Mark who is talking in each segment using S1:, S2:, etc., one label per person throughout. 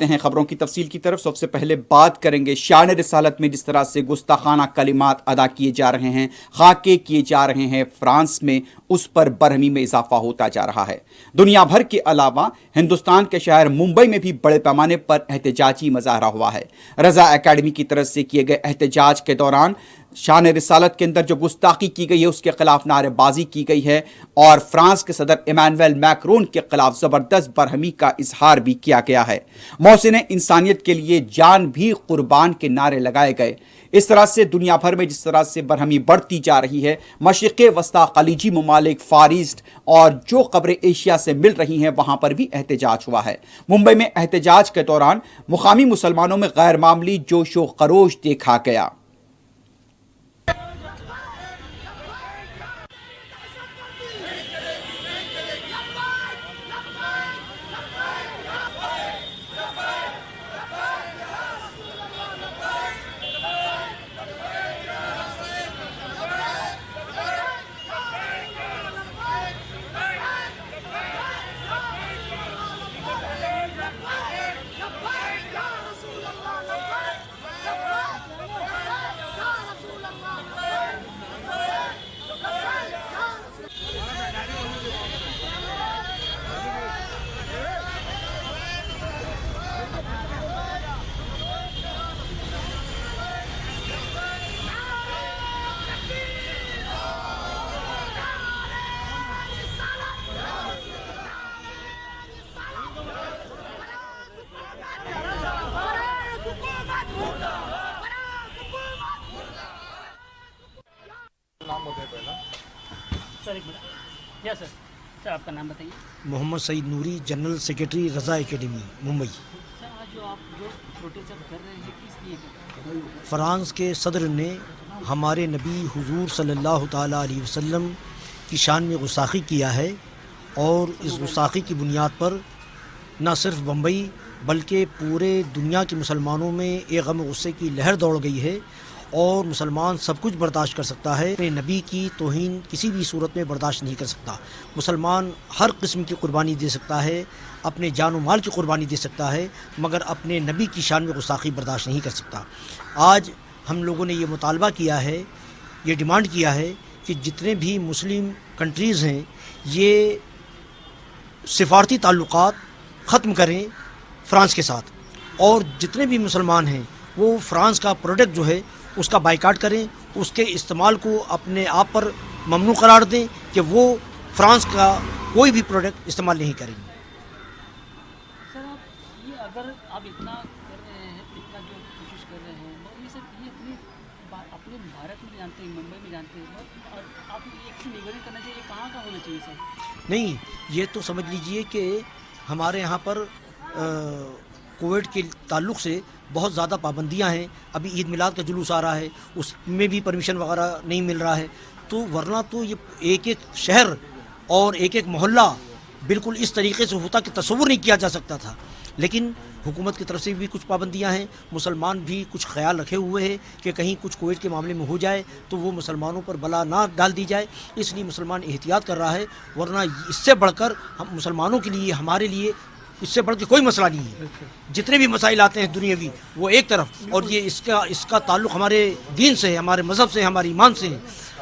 S1: بڑھتے ہیں خبروں کی تفصیل کی طرف۔ سب سے پہلے بات کریں گے شان رسالت میں جس طرح سے گستاخانہ کلمات ادا کیے جا رہے ہیں، خاکے کیے جا رہے ہیں فرانس میں، اس پر برہمی میں اضافہ ہوتا جا رہا ہے۔ دنیا بھر کے علاوہ ہندوستان کے شہر ممبئی میں بھی بڑے پیمانے پر احتجاجی مظاہرہ ہوا ہے۔ رضا اکیڈمی کی طرف سے کیے گئے احتجاج کے دوران شان رسالت کے اندر جو گستاخی کی گئی ہے اس کے خلاف نعرے بازی کی گئی ہے، اور فرانس کے صدر ایمانویل میکرون کے خلاف زبردست برہمی کا اظہار بھی کیا گیا ہے۔ محسن انسانیت کے لیے جان بھی قربان کے نعرے لگائے گئے۔ اس طرح سے دنیا بھر میں جس طرح سے برہمی بڑھتی جا رہی ہے، مشرق وسطی خلیجی ممالک، فار ایسٹ اور جو خبریں ایشیا سے مل رہی ہیں وہاں پر بھی احتجاج ہوا ہے۔ ممبئی میں احتجاج کے دوران مقامی مسلمانوں میں غیر معمولی جوش و خروش دیکھا گیا۔
S2: سر آپ کا نام بتائیے۔
S3: محمد سعید نوری، جنرل سیکرٹری رضا اکیڈمی ممبئی۔
S2: سر آج جو آپ پروٹیسٹ کر رہے ہیں کس لیے کر رہے ہیں؟
S3: فرانس کے صدر نے ہمارے نبی حضور صلی اللہ تعالیٰ علیہ وسلم کی شان میں گستاخی کیا ہے، اور اس گستاخی کی بنیاد پر نہ صرف بمبئی بلکہ پورے دنیا کے مسلمانوں میں ایک غم و غصے کی لہر دوڑ گئی ہے، اور مسلمان سب کچھ برداشت کر سکتا ہے، اپنے نبی کی توہین کسی بھی صورت میں برداشت نہیں کر سکتا۔ مسلمان ہر قسم کی قربانی دے سکتا ہے، اپنے جان و مال کی قربانی دے سکتا ہے، مگر اپنے نبی کی شان میں گستاخی برداشت نہیں کر سکتا۔ آج ہم لوگوں نے یہ مطالبہ کیا ہے، یہ ڈیمانڈ کیا ہے کہ جتنے بھی مسلم کنٹریز ہیں یہ سفارتی تعلقات ختم کریں فرانس کے ساتھ، اور جتنے بھی مسلمان ہیں وہ فرانس کا پروڈکٹ جو ہے اس کا بائیکاٹ کریں، اس کے استعمال کو اپنے آپ پر ممنوع قرار دیں کہ وہ فرانس کا کوئی بھی پروڈکٹ استعمال نہیں کریں گے۔
S2: سر آپ یہ اگر آپ اتنا کر رہے ہیں، اتنا جو کوشش کر رہے ہیں، اور یہ سر یہ اپنے بھارت میں جانتے ہیں، ممبئی میں جانتے ہیں، اور آپ ایک نگرانی کرنا چاہیے، کہاں کا ہونا چاہیے سر؟
S3: نہیں، یہ تو سمجھ لیجئے کہ ہمارے یہاں پر کووڈ کے تعلق سے بہت زیادہ پابندیاں ہیں۔ ابھی عید میلاد کا جلوس آ رہا ہے، اس میں بھی پرمیشن وغیرہ نہیں مل رہا ہے، تو ورنہ تو یہ ایک ایک شہر اور ایک ایک محلہ بالکل اس طریقے سے ہوتا کہ تصور نہیں کیا جا سکتا تھا۔ لیکن حکومت کی طرف سے بھی کچھ پابندیاں ہیں، مسلمان بھی کچھ خیال رکھے ہوئے ہیں کہ کہیں کچھ کووڈ کے معاملے میں ہو جائے تو وہ مسلمانوں پر بلا نہ ڈال دی جائے، اس لیے مسلمان احتیاط کر رہا ہے، ورنہ اس سے بڑھ کر ہم مسلمانوں کے لیے، ہمارے لیے اس سے بڑھ کے کوئی مسئلہ نہیں ہے۔ جتنے بھی مسائل آتے ہیں دنیاوی وہ ایک طرف، اور یہ اس کا تعلق ہمارے دین سے ہے، ہمارے مذہب سے ہے، ہمارے ایمان سے ہے،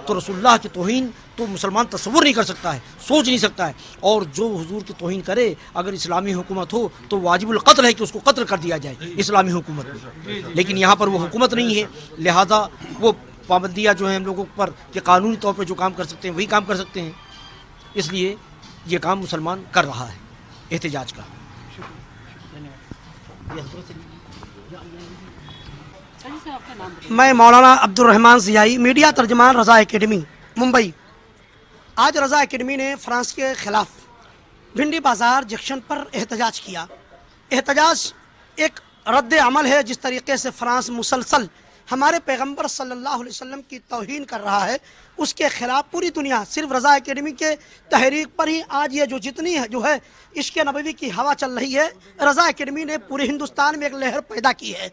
S3: تو رسول اللہ کی توہین تو مسلمان تصور نہیں کر سکتا ہے، سوچ نہیں سکتا ہے، اور جو حضور کی توہین کرے اگر اسلامی حکومت ہو تو واجب القتل ہے کہ اس کو قتل کر دیا جائے اسلامی حکومت میں، لیکن یہاں پر وہ حکومت نہیں ہے، لہذا وہ پابندیاں جو ہیں ہم لوگوں پر کہ قانونی طور پہ جو کام کر سکتے ہیں وہی کام کر سکتے ہیں، اس لیے یہ کام مسلمان کر رہا ہے احتجاج کا۔
S4: میں مولانا عبد الرحمن ضیائی، میڈیا ترجمان رضا اکیڈمی ممبئی۔ آج رضا اکیڈمی نے فرانس کے خلاف بھنڈی بازار جنکشن پر احتجاج کیا۔ احتجاج ایک رد عمل ہے جس طریقے سے فرانس مسلسل ہمارے پیغمبر صلی اللہ علیہ وسلم کی توہین کر رہا ہے، اس کے خلاف پوری دنیا صرف رضا اکیڈمی کے تحریک پر ہی آج یہ جو جتنی ہے جو ہے عشق نبوی کی ہوا چل رہی ہے، رضا اکیڈمی نے پورے ہندوستان میں ایک لہر پیدا کی ہے،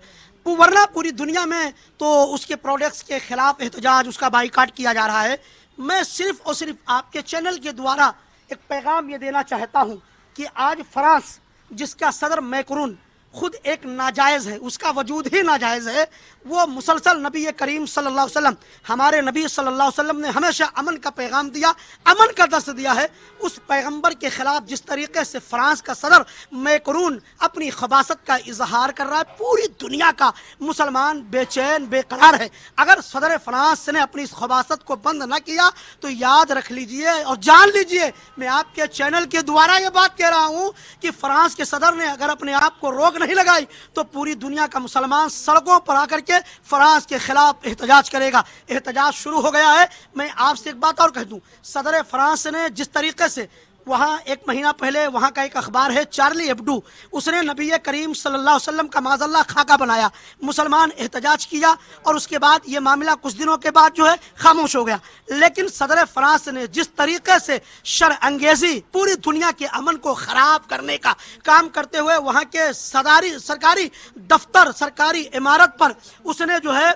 S4: ورنہ پوری دنیا میں تو اس کے پروڈکٹس کے خلاف احتجاج، اس کا بائیکاٹ کیا جا رہا ہے۔ میں صرف اور صرف آپ کے چینل کے دوارا ایک پیغام یہ دینا چاہتا ہوں کہ آج فرانس جس کا صدر میکرون खुद एक नाजायज़ है, उसका वजूद ही नाजायज़ है। वो मुसलसल नबी करीम सल्लल्लाहु अलैहि वसल्लम, हमारे नबी सल्लल्लाहु अलैहि वसल्लम ने हमेशा अमन का पैगाम दिया, अमन का दर्स दिया है। उस पैगंबर के खिलाफ जिस तरीके से फ्रांस का सदर मैक्रोन अपनी खबासत का इजहार कर रहा है, पूरी दुनिया का मुसलमान बेचैन बेकरार है। अगर सदर फ्रांस ने अपनी इस खबासत को बंद न किया तो याद रख लीजिए और जान लीजिए, मैं आपके चैनल के द्वारा ये बात कह रहा हूँ कि फ्रांस के सदर ने अगर अपने आप को रोक नहीं लगाई तो पूरी दुनिया का मुसलमान सड़कों पर आकर के फ्रांस के खिलाफ एहतजाज करेगा। एहतजाज शुरू हो गया है। मैं आपसे एक बात और कह दूं, सदर फ्रांस ने जिस तरीके से वहाँ एक महीना पहले वहाँ का एक अखबार है चार्ली एब्डू, उसने नबी करीम सल्लल्लाहु अलैहि वसल्लम का माज़अल्लाह खाका बनाया, मुसलमान एहतजाज किया और उसके बाद ये मामला कुछ दिनों के बाद जो है खामोश हो गया। लेकिन सदर फ्रांस ने जिस तरीके से शर अंगेजी पूरी दुनिया के अमन को ख़राब करने का काम करते हुए वहाँ के सरकारी दफ्तर, सरकारी इमारत पर उसने जो है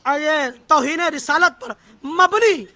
S4: ये तौहीन रिसालत पर मबनी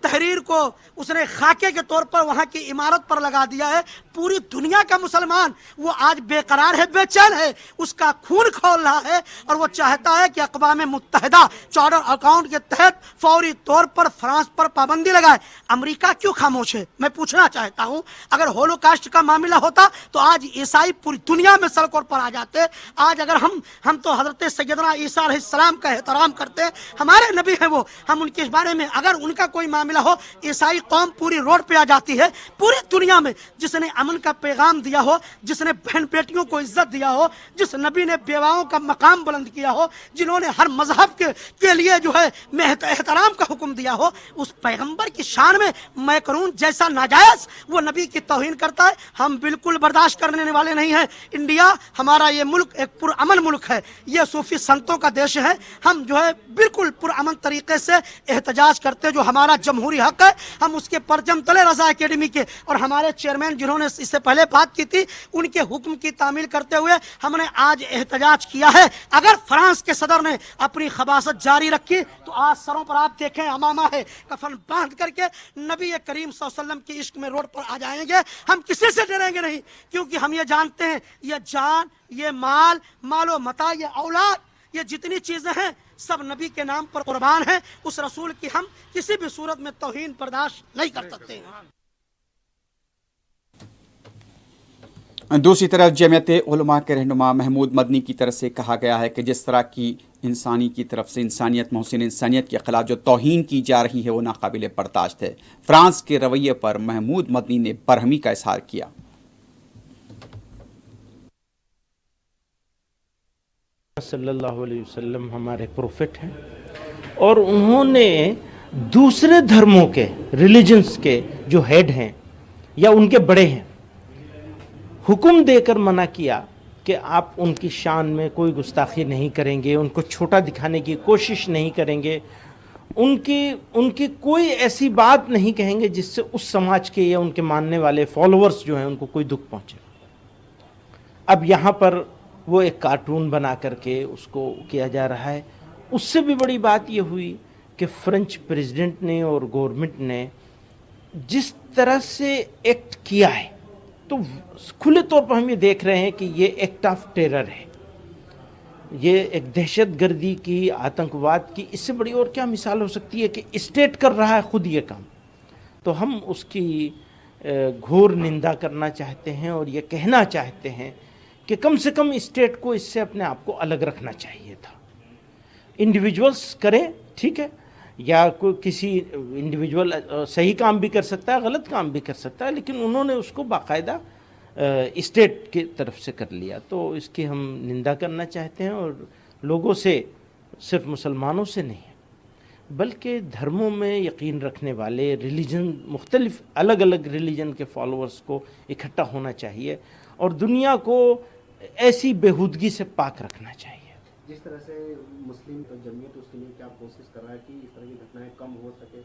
S4: तहरीर को उसने खाके के तौर पर वहाँ की इमारत पर लगा दिया है। पूरी दुनिया का मुसलमान वो आज बेकरार है, बेचैन है, उसका खून खौल रहा है और वो चाहता है कि अक़वाम मुत्तहिदा चार्टर अकाउंट के तहत फौरी तौर पर फ्रांस पर पाबंदी लगाए। अमेरिका क्यों खामोश है? मैं पूछना चाहता हूँ, अगर होलोकास्ट का मामला होता तो आज ईसाई पूरी दुनिया में सड़कों पर आ जाते। आज अगर हम तो हज़रत सैयदना ईसा अलैहिस्सलाम का एहतराम करते हैं, हमारे नबी हैं वो, हम उनके बारे में अगर उनका कोई मामला हो, ईसाई कौम पूरी रोड पे आ जाती है। पूरी दुनिया में जिसने अमन का पैगाम दिया हो, जिसने बहन बेटियों को इज्जत दिया हो, जिस नबी ने बेवाओं का मकाम बुलंद किया हो, जिन्होंने हर मजहब के लिए जो है एहतराम का हुक्म दिया हो, उस पैगंबर की शान में मैक्रोन जैसा नाजायज वो नबी की तौहीन करता है, हम बिल्कुल बर्दाश्त करने वाले नहीं हैं। इंडिया हमारा ये मुल्क एक पुरअमन मुल्क है, ये सूफी संतों का देश है। हम जो है बिल्कुल पुरअमन तरीके से एहतजाज करते, जो हमारा जमहूरी हक है, हम उसके परचम तले रज़ा एकेडमी के और हमारे चेयरमैन जिन्होंने इससे पहले बात की थी, उनके हुक्म की तामील करते हुए हमने आज एहतजाज किया है। अगर फ्रांस के सदर ने अपनी खबासत जारी रखी तो आज सरों पर आप देखें अमामा है, कफन बांध करके नबी करीम सल्लल्लाहु अलैहि वसल्लम के इश्क में रोड पर आ जाएंगे। हम किसी से डरेंगे नहीं, क्योंकि हम ये जानते हैं ये जान, ये मालो मता, ये औलाद, ये जितनी चीजें हैं सब नबी के नाम पर कुर्बान है। उस रसूल की हम किसी भी सूरत में तौहीन बर्दाश्त नहीं कर सकते।
S1: दूसरी तरफ जमीयत उलमा के रहनुमा महमूद मदनी की तरफ से कहा गया है कि जिस तरह की इंसानी की तरफ से इंसानियत मोहसिन इंसानियत के खिलाफ जो तौहीन की जा रही है वो नाकाबिल बर्दाश्त है। फ्रांस के रवैये पर महमूद मदनी ने बरहमी का इजहार किया।
S5: सल्लल्लाहु अलैहि वसल्लम हमारे प्रोफेट हैं और उन्होंने दूसरे धर्मों के रिलीजन्स के जो हेड हैं या उनके बड़े हैं हुक्म देकर मना किया कि आप उनकी शान में कोई गुस्ताखी नहीं करेंगे, उनको छोटा दिखाने की कोशिश नहीं करेंगे, उनकी कोई ऐसी बात नहीं कहेंगे जिससे उस समाज के या उनके मानने वाले फॉलोअर्स जो हैं उनको कोई दुख पहुंचे। अब यहाँ पर वो एक कार्टून बना करके उसको किया जा रहा है। उससे भी बड़ी बात ये हुई कि फ्रेंच प्रेसिडेंट ने और गवर्नमेंट ने जिस तरह से एक्ट किया है, तो खुले तौर पर हम ये देख रहे हैं कि ये एक्ट ऑफ टेरर है, ये एक दहशत गर्दी की, आतंकवाद की, इससे बड़ी और क्या मिसाल हो सकती है कि स्टेट कर रहा है खुद ये काम। तो हम उसकी घोर निंदा करना चाहते हैं और ये कहना चाहते हैं कि कम से कम स्टेट को इससे अपने आप को अलग रखना चाहिए था। इंडिविजुअल्स करें ठीक है, या कोई किसी इंडिविजुअल सही काम भी कर सकता है, गलत काम भी कर सकता है, लेकिन उन्होंने उसको बाकायदा स्टेट की तरफ से कर लिया। तो इसकी हम निंदा करना चाहते हैं और लोगों से, सिर्फ मुसलमानों से नहीं बल्कि धर्मों में यकीन रखने वाले, रिलीजन मुख्तलिफ अलग अलग रिलीजन के फॉलोअर्स को इकट्ठा होना चाहिए और दुनिया को ऐसी बेहूदगी से पाक रखना चाहिए।
S6: जिस तरह से मुस्लिम जमीयत उसके लिए क्या कोशिश कर रहा है कि इस तरह की घटनाएं कम हो सके?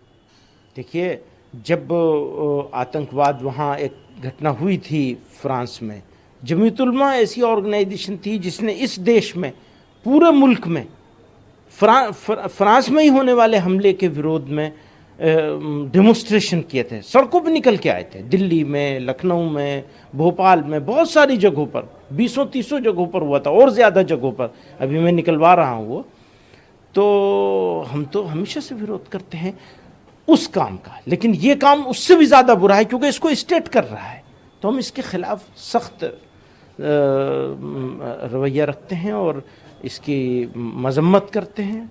S5: देखिए, जब आतंकवाद वहाँ एक घटना हुई थी फ्रांस में, जमीयत उलमा ऐसी ऑर्गेनाइजेशन थी जिसने इस देश में पूरे मुल्क में फ्रांस में ही होने वाले हमले के विरोध में डेमोन्स्ट्रेशन किए थे, सड़कों पे निकल के आए थे, दिल्ली में, लखनऊ में, भोपाल में, बहुत सारी जगहों पर, 20-30 जगहों पर हुआ था, और ज़्यादा जगहों पर अभी मैं निकलवा रहा हूँ वो। तो हम तो हमेशा से विरोध करते हैं उस काम का, लेकिन ये काम उससे भी ज़्यादा बुरा है क्योंकि इसको स्टेट कर रहा है, तो हम इसके खिलाफ सख्त रवैया रखते हैं और इसकी मजम्मत करते हैं।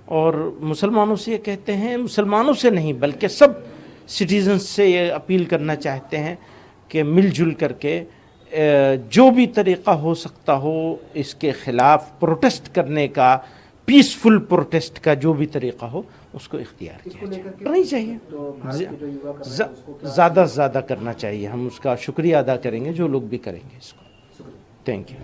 S5: और मुसलमानों से ये कहते हैं, मुसलमानों से नहीं बल्कि सब सिटीजन्स से ये अपील करना चाहते हैं कि मिलजुल करके जो भी तरीक़ा हो सकता हो इसके ख़िलाफ़ प्रोटेस्ट करने का, पीसफुल प्रोटेस्ट का जो भी तरीक़ा हो उसको इख्तियार किया जाए, नहीं चाहिए, ज़्यादा से ज़्यादा करना चाहिए। हम उसका शुक्रिया अदा करेंगे जो लोग भी करेंगे इसको। Thank you.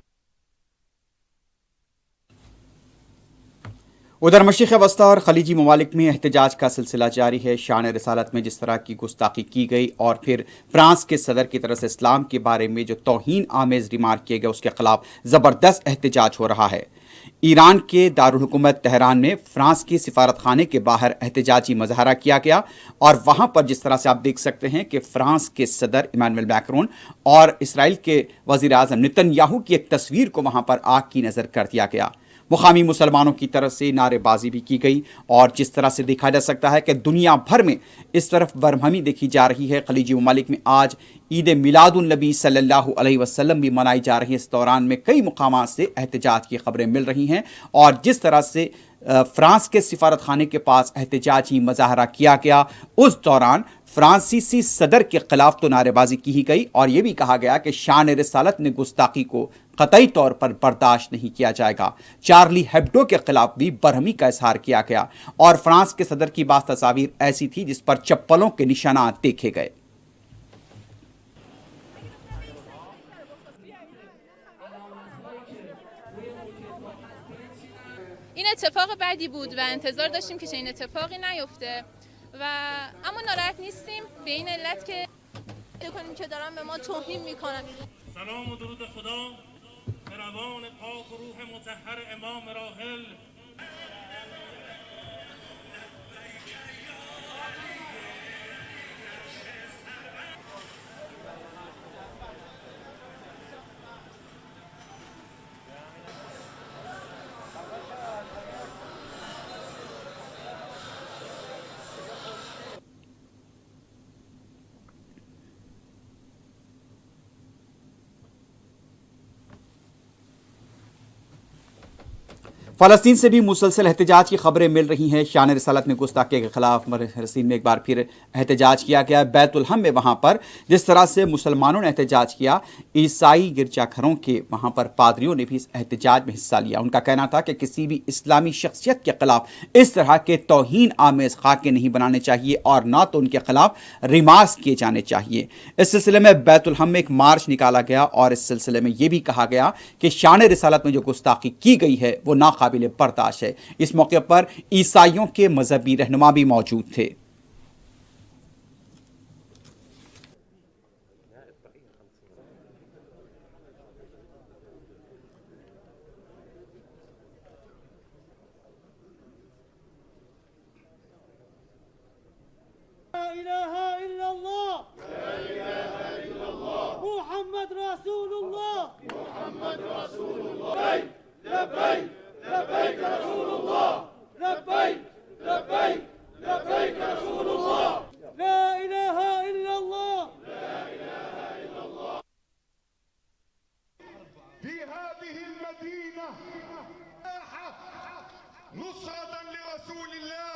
S1: उधर मशरिक़ वस्ता और खलीजी ममालिक में एहतजाज का सिलसिला जारी है। शान रिसालत में जिस तरह की गुस्ताखी की गई और फिर फ्रांस के सदर की तरफ से इस्लाम के बारे में जो तौहीन आमेज़ रिमार्क किए गए उसके खिलाफ ज़बरदस्त एहतजाज हो रहा है। ईरान के दारुल हुकूमत तेहरान में फ्रांस के सिफारत खाने के बाहर एहतजाजी मुजाहरा किया गया और वहाँ पर जिस तरह से आप देख सकते हैं कि फ्रांस के सदर इमानुएल मैक्रोन और इसराइल के वज़ीर आज़म नेतन्याहू की एक तस्वीर को वहाँ पर आग की नज़र कर दिया गया। मुकामी मुसलमानों की तरफ से नारेबाजी भी की गई और जिस तरह से देखा जा सकता है कि दुनिया भर में इस तरफ बरहमी देखी जा रही है। खलीजी ममालिक में आज ईद मिलादुन नबी सल्लल्लाहु अलैहि वसल्लम भी मनाई जा रही है। इस दौरान में कई मुकामात से एहतजाज की खबरें मिल रही हैं और जिस तरह से फ्रांस के सिफारत खाने के पास एहतजाजी मुजाहरा किया गया, उस दौरान फ्रांसीसी सदर के खिलाफ तो नारेबाजी की ही गई और यह भी कहा गया कि शान रिसालत ने गुस्ताखी को कतई तौर पर बर्दाश्त नहीं किया जाएगा। चार्ली हेब्डो के खिलाफ भी बरहमी का इजहार किया गया और फ्रांस के सदर की बात तस्वीर ऐसी थी जिस पर चप्पलों के निशानात देखे गए।
S7: این اتفاق بدی بود و انتظار داشتیم که چنین اتفاقی نیفته و اما ناراحت نیستیم به این علت که کنیم که دارن به ما توهین میکنن.
S8: سلام و درود خدا به روان پاک و روح مطهر امام راحل.
S1: फ़लस्तीन से भी मुसलसल एहतजाज की खबरें मिल रही हैं। शान रिसालत में गुस्ताखी के खिलाफ फ़लस्तीन में एक बार फिर एहतजाज किया गया। बैतुलहम में वहाँ पर जिस तरह से मुसलमानों ने एहतजाज किया, ईसाई गिरजाघरों के वहाँ पर पादरियों ने भी इस एहतजाज में हिस्सा लिया। उनका कहना था कि किसी भी इस्लामी शख्सियत के खिलाफ इस तरह के तौहीन आमेज़ खाके नहीं बनाने चाहिए और ना तो उनके खिलाफ रिमार्क्स किए जाने चाहिए। इस सिलसिले में बैतुलहम में एक मार्च निकाला गया और इस सिलसिले में ये भी कहा गया कि शान रिसालत में जो गुस्ताखी की गई है वो नाकाबिल बर्दाश्त है। इस मौके पर ईसाइयों के मजहबी रहनुमा भी मौजूद थे।
S9: نصرة لرسول الله.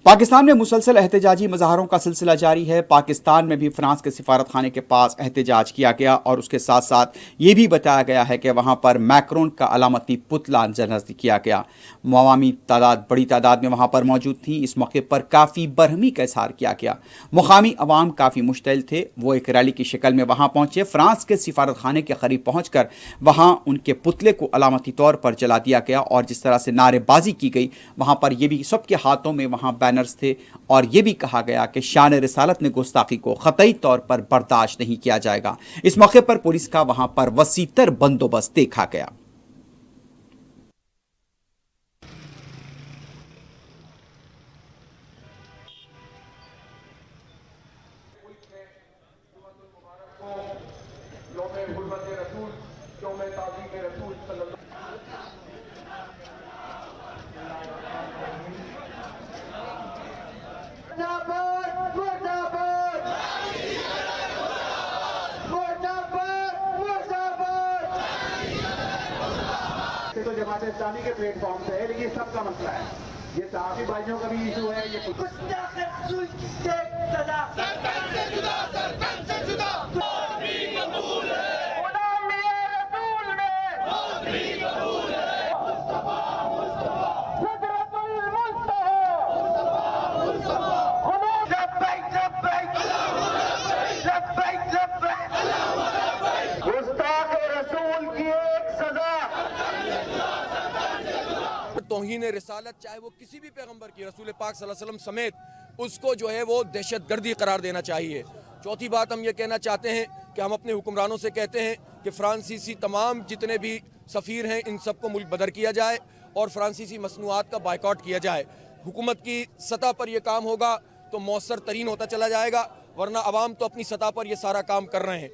S1: पाकिस्तान में मुसलसल एहतजाजी मुजाहरों का सिलसिला जारी है। पाकिस्तान में भी फ्रांस के सिफारत खाने के पास एहतजाज किया गया और उसके साथ साथ ये भी बताया गया है कि वहाँ पर मैक्रोन का अलामती पुतला नज़र किया गया। मवामी तादाद बड़ी तादाद में वहाँ पर मौजूद थी। इस मौके पर काफ़ी बरहमी का इजहार किया गया। मुकामी अवाम काफ़ी मुश्तइल थे, वो एक रैली की शक्ल में वहाँ पहुँचे। फ्रांस के सिफारत खाने के करीब पहुँच कर वहाँ उनके पुतले को अलामती तौर पर जला दिया गया और जिस तरह से नारेबाजी की गई, वहाँ पर ये भी सबके हाथों में वहाँ बैनर्स थे और ये भी कहा गया कि शान रिसालत में गुस्ताखी को क़तई तौर पर बर्दाश्त नहीं किया जाएगा। इस मौके पर पुलिस का वहां पर वसीतर बंदोबस्त देखा गया।
S6: तो जमात इस्लामी के प्लेटफॉर्म से है, लेकिन ये सबका मसला है। ये सहाफी भाइयों का भी इशू है। ये
S10: तौहीन रिसालत, चाहे वो किसी भी पैगंबर की, रसूल पाक सल्लल्लाहु अलैहि वसल्लम समेत, उसको जो है वो दहशतगर्दी करार देना चाहिए। चौथी बात हम ये कहना चाहते हैं कि हम अपने हुक्मरानों से कहते हैं कि फ्रांसीसी तमाम जितने भी सफ़ीर हैं इन सबको मुल्क बदर किया जाए और फ्रांसीसी मसनूआत का बाइकआउट किया जाए। हुकूमत की सतह पर यह काम होगा तो मौसर तरीन होता चला जाएगा, वरना अवाम तो अपनी सतह पर यह सारा काम कर रहे हैं।